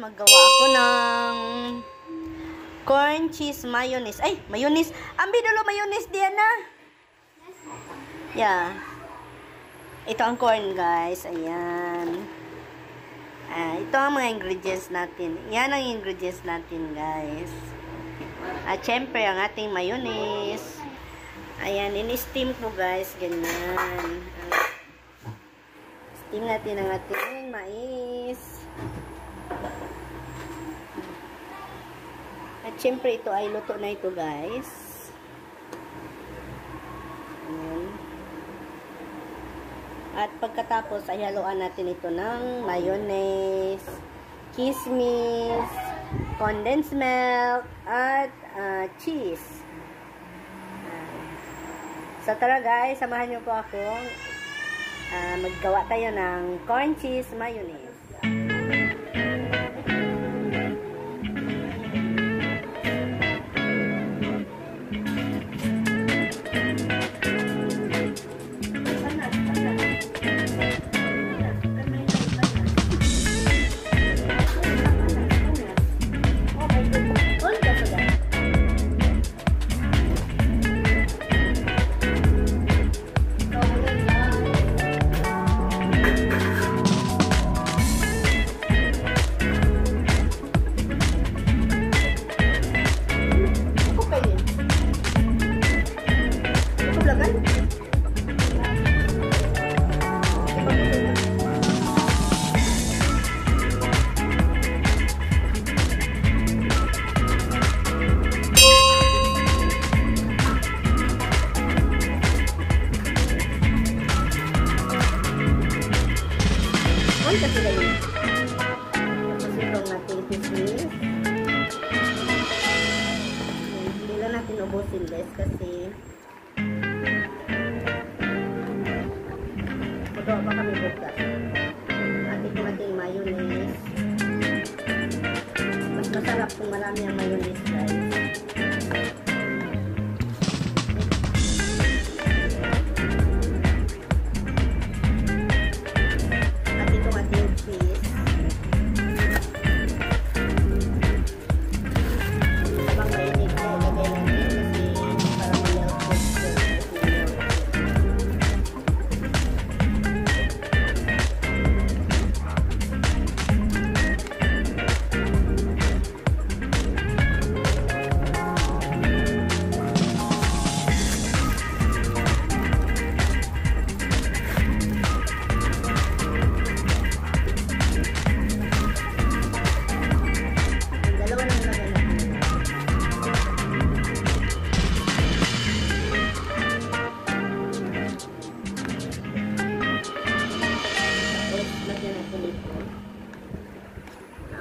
Maggawa ako ng corn cheese mayonnaise. Ay, mayonnaise. Ambi dulo mayonnaise diyan na. Yeah. Ito ang corn, guys. Ayan. Ito ang mga ingredients natin. Yan ang ingredients natin, guys. At syempre, ang ating mayonnaise. Ayan, in-steam ko, guys. Ganyan. Steam natin ang ating mais. At syempre, ito ay luto na ito, guys. Ayan. At pagkatapos, ay haluan natin ito ng mayonnaise, kismis, condensed milk, at cheese. So, tara guys, samahan niyo po ako. Maggawa tayo ng corn cheese mayonnaise. Kasi na yun. Tapos itong ating kismis. Hindi lang natin ubusin guys kasi puto pa kami bukas. At itong ating mayonnaise. Mas masarap kung marami ang mayonnaise guys.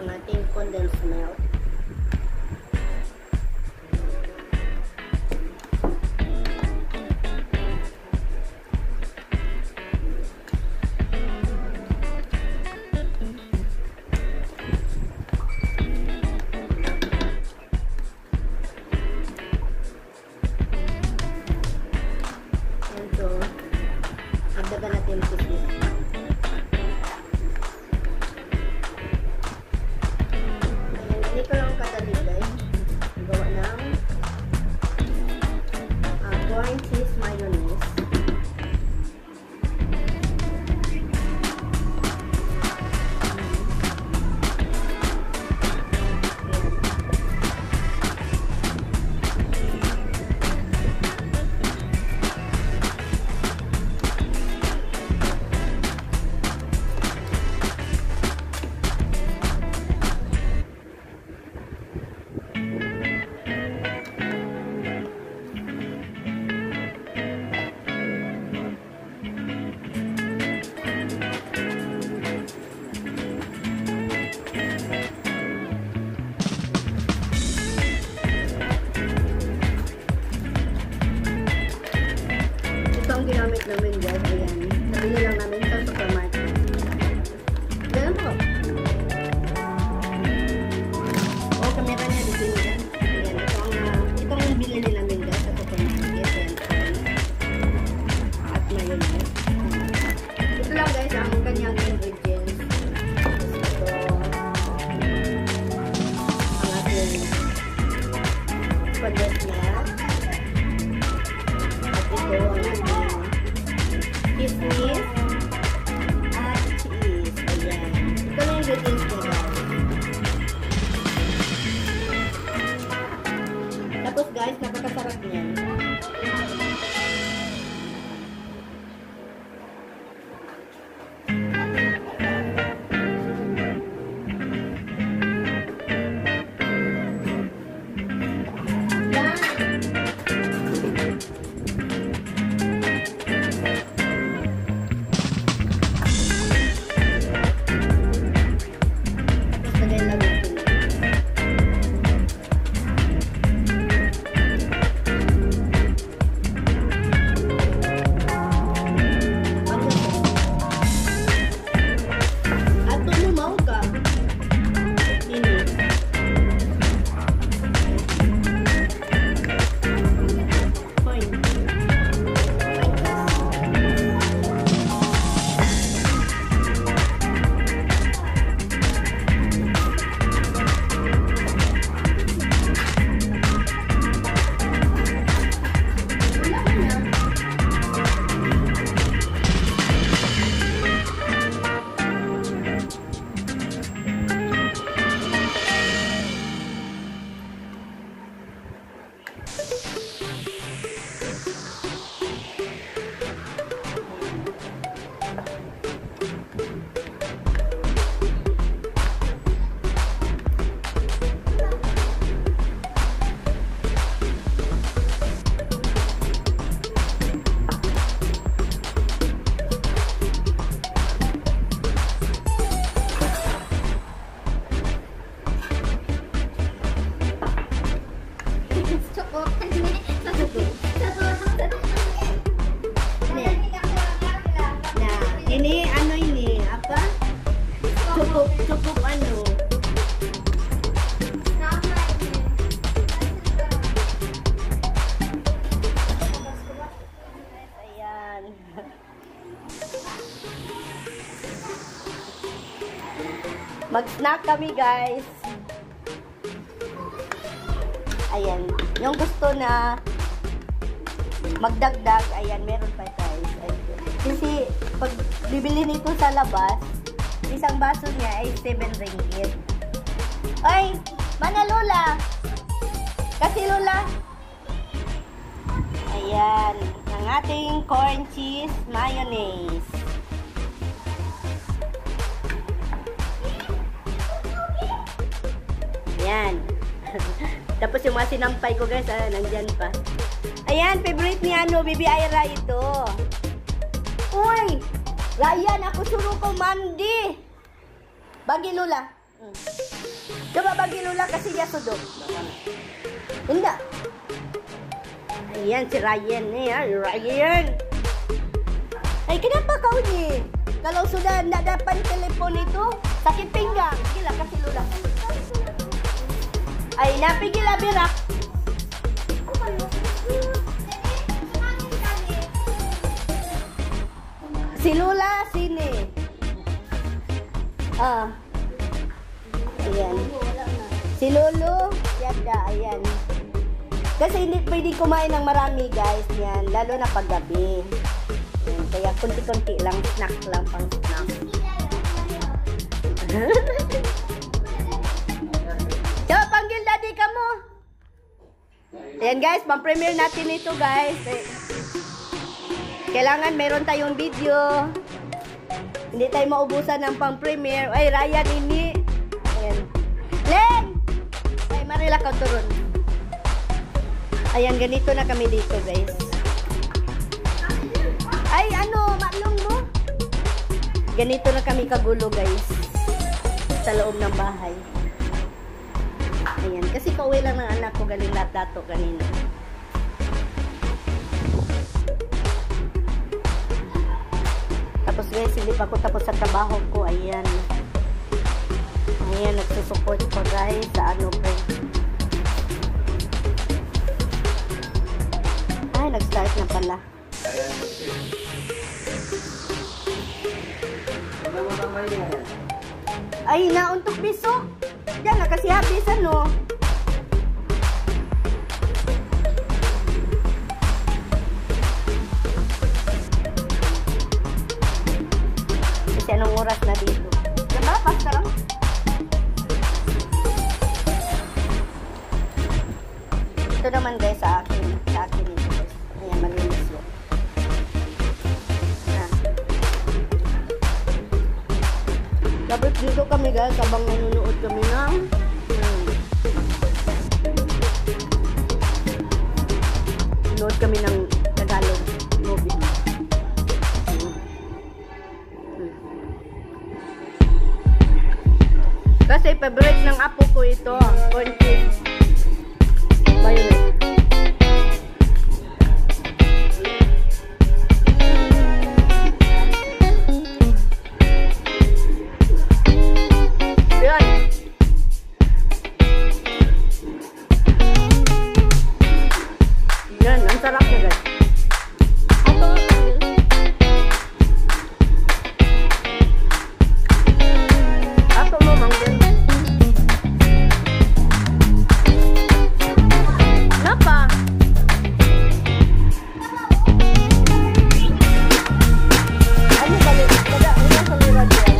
Ang ating condensed milk. Ito, agdagan natin yung kismis. ingredients niya, guys. Tapos guys, napakasarap niyan. Ini ano ini? Apa? Cukup ano? Ayan. Mag-snack kami, guys. Ayan. Yung gusto na magdagdag, ayan, meron pa, guys. Kasi, pag bibili nito sa labas, isang baso niya ay 7 ringgit. Ay, mana Lola? Kasi Lola. Ayan, ang ating corn cheese mayonnaise. Ayan. Tapos yung mga sinampay ko, guys, nandyan pa. Ayan, favorite ni ano, Bibi Ira ito. Uy! Ryan, ako suruh ko mandi. Bagi Lola. Coba bagi Lola, kasih dia sudut. Enggak. Ayan, si Ryan nih ya. Ryan. Ay, kenapa kau ni? Kalau sudah tidak dapat telepon itu, sakit pinggang. Gila, kasih Lola. Ay, napigila birak. Si Lola, sini. Ayan. Si Lolo, yada, ayan. Kasi hindi pwede kumain ng marami, guys. Yan, lalo na paggabi. Ayan, kaya kunti-kunti lang, snack lang, pang snack. Coba panggil daddy kamu. Ayan, guys, pang-premiere natin ito, guys. Kailangan meron tayong video. Hindi tayo maubusan ng pang-premiere. Ay, Ryan, ini. Ayan. Len! Ay, Marila, ka turun. Ayan, ganito na kami dito, guys. Ay, ano, maklong mo? Ganito na kami kagulo, guys. Sa loob ng bahay. Ayan, kasi pauwi lang ng anak ko galing lahat-dato kanina. Tapos guys, hindi pa ako tapos sa trabaho ko. Ayan. Ayan, nagsusupport ko guys sa ano po. Ay, nag-start na pala. Ay, nauntok piso. Diyan na kasi habis ano. Kasi anong oras na dito? Diba? Basta lang. naman guys sa akin. Sa akin ito guys. Ayan, malinis yun. Tapos dito kami guys, habang nanonood kami ng nanonood kami ng Tagalog movie. Kasi favorite ng apo ko ito, corn chips. Mayonnaise. Yan. Yan, ang sarap niya guys. Ato mo, mangga. Napa? Ano balik? Kada, una sa lira dyan.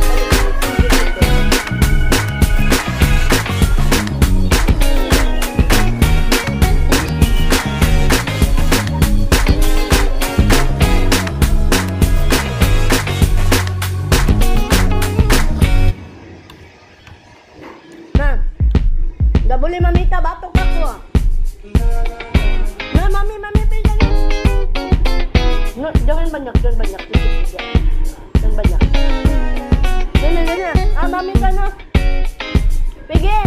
Na, gabuli mamita, batok ako. Na, mami, pila na. No, jangan banyak. Jangan banyak. Ganyan. Ah, mami ka na. Pige.